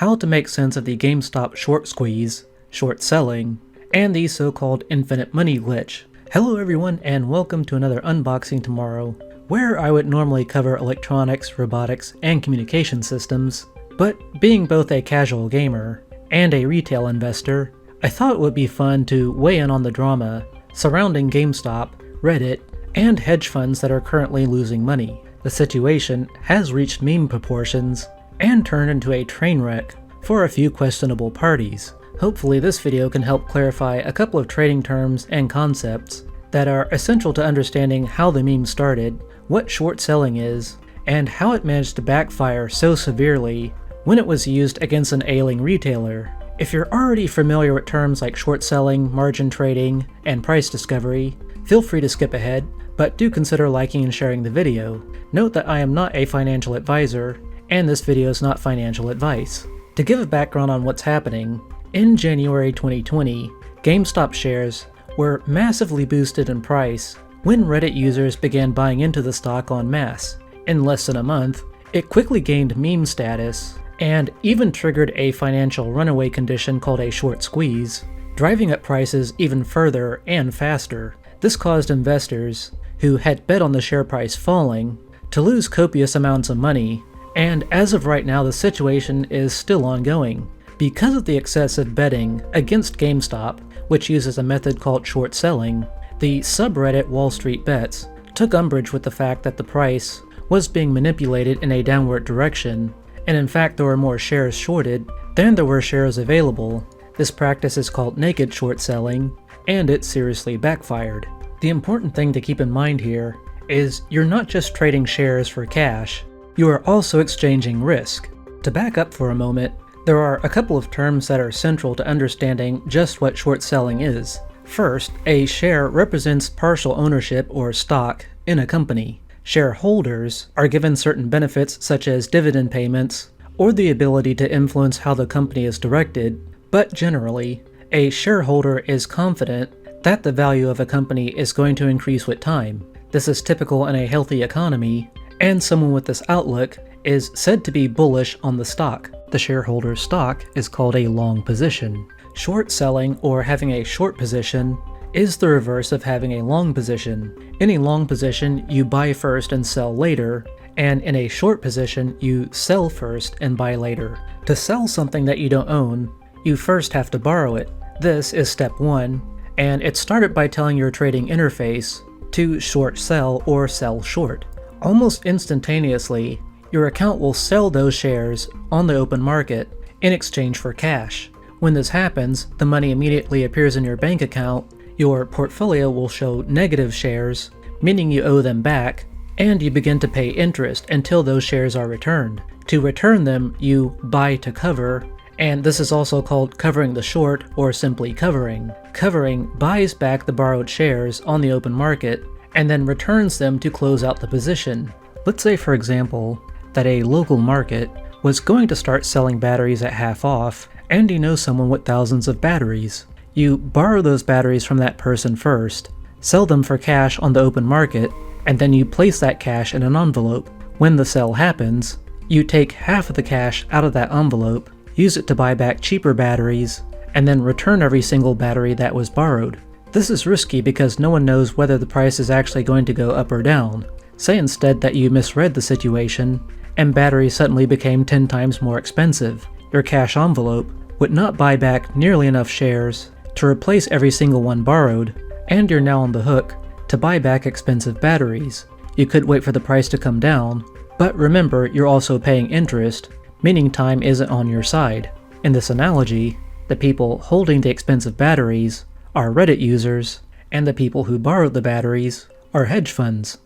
how to make sense of the GameStop short squeeze, short selling, and the so-called infinite money glitch. Hello everyone, and welcome to another unboxing tomorrow, where I would normally cover electronics, robotics, and communication systems, but being both a casual gamer and a retail investor, I thought it would be fun to weigh in on the drama surrounding GameStop, Reddit, and hedge funds that are currently losing money. The situation has reached meme proportions and turned into a train wreck for a few questionable parties. Hopefully this video can help clarify a couple of trading terms and concepts that are essential to understanding how the meme started, what short selling is, and how it managed to backfire so severely when it was used against an ailing retailer. If you're already familiar with terms like short selling, margin trading, and price discovery, feel free to skip ahead, but do consider liking and sharing the video. Note that I am not a financial advisor, and this video is not financial advice. To give a background on what's happening, in January 2020, GameStop shares were massively boosted in price when Reddit users began buying into the stock en masse. In less than a month, it quickly gained meme status, and even triggered a financial runaway condition called a short squeeze, driving up prices even further and faster. This caused investors, who had bet on the share price falling, to lose copious amounts of money, and as of right now the situation is still ongoing. Because of the excessive betting against GameStop, which uses a method called short selling, the subreddit Wall Street Bets took umbrage with the fact that the price was being manipulated in a downward direction, and in fact there were more shares shorted than there were shares available. This practice is called naked short selling, and it seriously backfired. The important thing to keep in mind here is you're not just trading shares for cash, you are also exchanging risk. To back up for a moment, there are a couple of terms that are central to understanding just what short selling is. First, a share represents partial ownership or stock in a company. Shareholders are given certain benefits such as dividend payments or the ability to influence how the company is directed, but generally, a shareholder is confident that the value of a company is going to increase with time. This is typical in a healthy economy, and someone with this outlook is said to be bullish on the stock. The shareholder's stock is called a long position. Short selling, or having a short position, is the reverse of having a long position. In a long position, you buy first and sell later, and in a short position, you sell first and buy later. To sell something that you don't own, you first have to borrow it. This is step one, and it started by telling your trading interface to short sell or sell short. Almost instantaneously, your account will sell those shares on the open market in exchange for cash. When this happens, the money immediately appears in your bank account, your portfolio will show negative shares, meaning you owe them back, and you begin to pay interest until those shares are returned. To return them, you buy to cover, and this is also called covering the short or simply covering. Covering buys back the borrowed shares on the open market and then returns them to close out the position. Let's say, for example, that a local market was going to start selling batteries at half off, and you know someone with thousands of batteries. You borrow those batteries from that person first, sell them for cash on the open market, and then you place that cash in an envelope. When the sale happens, you take half of the cash out of that envelope, use it to buy back cheaper batteries, and then return every single battery that was borrowed. This is risky because no one knows whether the price is actually going to go up or down. Say instead that you misread the situation, and batteries suddenly became 10 times more expensive. Your cash envelope would not buy back nearly enough shares to replace every single one borrowed, and you're now on the hook to buy back expensive batteries. You could wait for the price to come down, but remember you're also paying interest, meaning time isn't on your side. In this analogy, the people holding the expensive batteries are Reddit users, and the people who borrowed the batteries are hedge funds.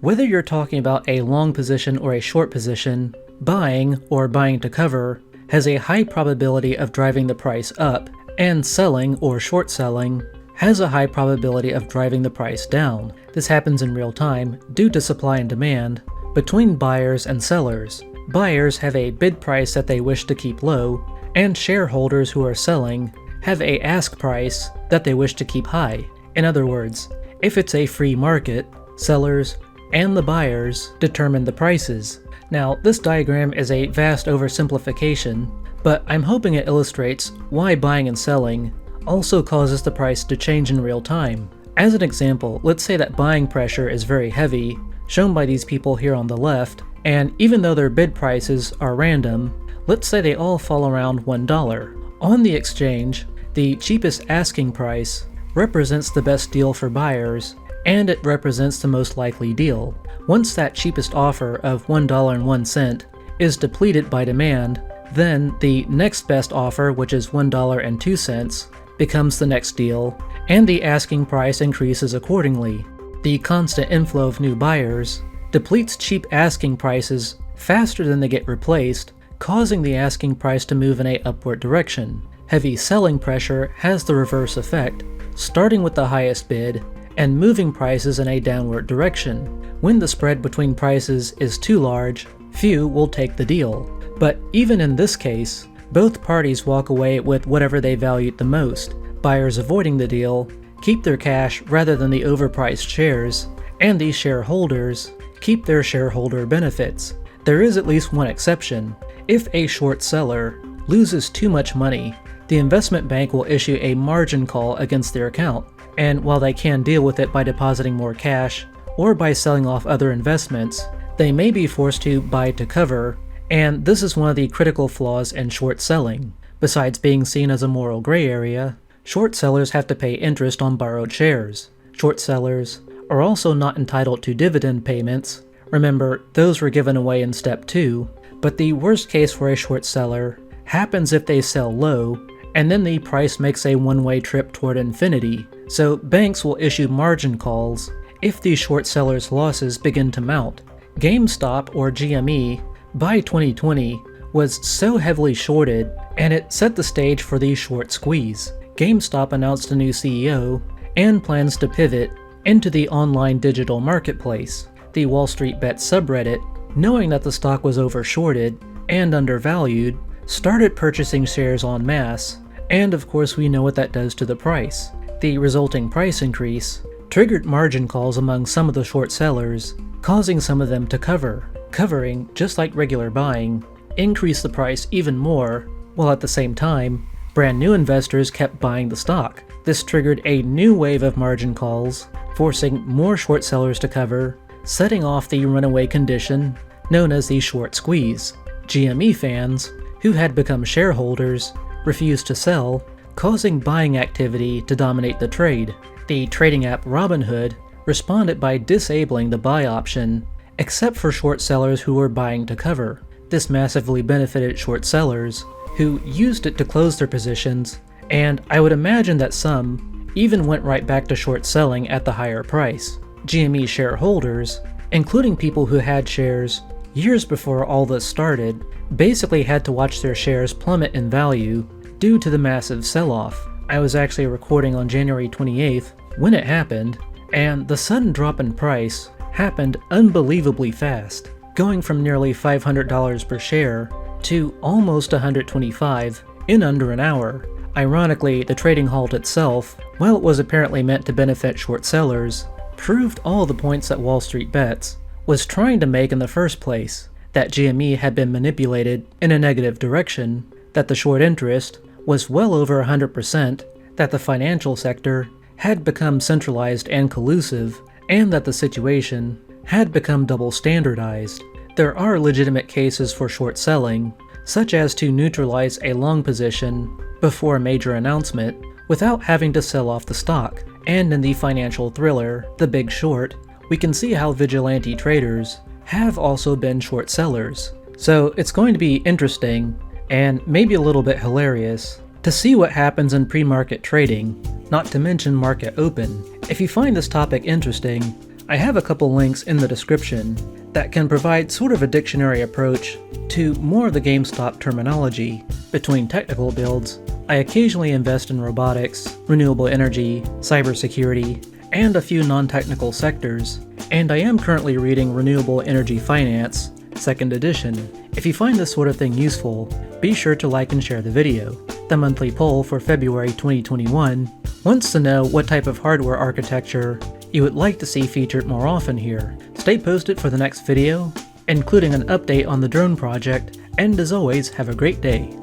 Whether you're talking about a long position or a short position, buying or buying to cover has a high probability of driving the price up, and selling or short selling has a high probability of driving the price down. This happens in real time due to supply and demand between buyers and sellers. Buyers have a bid price that they wish to keep low, and shareholders who are selling have a ask price that they wish to keep high. In other words, if it's a free market, sellers and the buyers determine the prices. Now, this diagram is a vast oversimplification, but I'm hoping it illustrates why buying and selling also causes the price to change in real time. As an example, let's say that buying pressure is very heavy, shown by these people here on the left, and even though their bid prices are random, let's say they all fall around $1. On the exchange, the cheapest asking price represents the best deal for buyers, and it represents the most likely deal. Once that cheapest offer of $1.01 is depleted by demand, then the next best offer, which is $1.02, becomes the next deal, and the asking price increases accordingly. The constant inflow of new buyers depletes cheap asking prices faster than they get replaced, causing the asking price to move in an upward direction. Heavy selling pressure has the reverse effect, starting with the highest bid and moving prices in a downward direction. When the spread between prices is too large, few will take the deal. But even in this case, both parties walk away with whatever they valued the most. Buyers avoiding the deal keep their cash rather than the overpriced shares, and these shareholders keep their shareholder benefits. There is at least one exception. If a short seller loses too much money, the investment bank will issue a margin call against their account, and while they can deal with it by depositing more cash or by selling off other investments, they may be forced to buy to cover, and this is one of the critical flaws in short selling. Besides being seen as a moral gray area, short sellers have to pay interest on borrowed shares. Short sellers are also not entitled to dividend payments. Remember, those were given away in step 2, but the worst case for a short seller happens if they sell low, and then the price makes a one-way trip toward infinity. So banks will issue margin calls if the short sellers' losses begin to mount. GameStop, or GME, by 2020 was so heavily shorted, and it set the stage for the short squeeze. GameStop announced a new CEO and plans to pivot into the online digital marketplace. The Wall Street Bet subreddit, knowing that the stock was overshorted and undervalued, started purchasing shares en masse, and of course we know what that does to the price. The resulting price increase triggered margin calls among some of the short sellers, causing some of them to cover. Covering, just like regular buying, increased the price even more, while at the same time, brand new investors kept buying the stock. This triggered a new wave of margin calls, forcing more short sellers to cover, setting off the runaway condition known as the short squeeze. GME fans, who had become shareholders, refused to sell, causing buying activity to dominate the trade. The trading app Robinhood responded by disabling the buy option, except for short sellers who were buying to cover. This massively benefited short sellers, who used it to close their positions, and I would imagine that some even went right back to short selling at the higher price. GME shareholders, including people who had shares years before all this started, basically had to watch their shares plummet in value due to the massive sell-off. I was actually recording on January 28th when it happened, and the sudden drop in price happened unbelievably fast, going from nearly $500 per share to almost $125 in under an hour. Ironically, the trading halt itself, while it was apparently meant to benefit short sellers, proved all the points that Wall Street Bets was trying to make in the first place: that GME had been manipulated in a negative direction, that the short interest was well over 100%, that the financial sector had become centralized and collusive, and that the situation had become double standardized. There are legitimate cases for short selling, such as to neutralize a long position before a major announcement without having to sell off the stock. And in the financial thriller, The Big Short, we can see how vigilante traders have also been short sellers. So it's going to be interesting, and maybe a little bit hilarious, to see what happens in pre-market trading, not to mention market open. If you find this topic interesting, I have a couple links in the description that can provide sort of a dictionary approach to more of the GameStop terminology. Between technical builds, I occasionally invest in robotics, renewable energy, cybersecurity, and a few non-technical sectors, and I am currently reading Renewable Energy Finance, 2nd edition. If you find this sort of thing useful, be sure to like and share the video. The monthly poll for February 2021 wants to know what type of hardware architecture you would like to see featured more often here. Stay posted for the next video, including an update on the drone project, and as always, have a great day.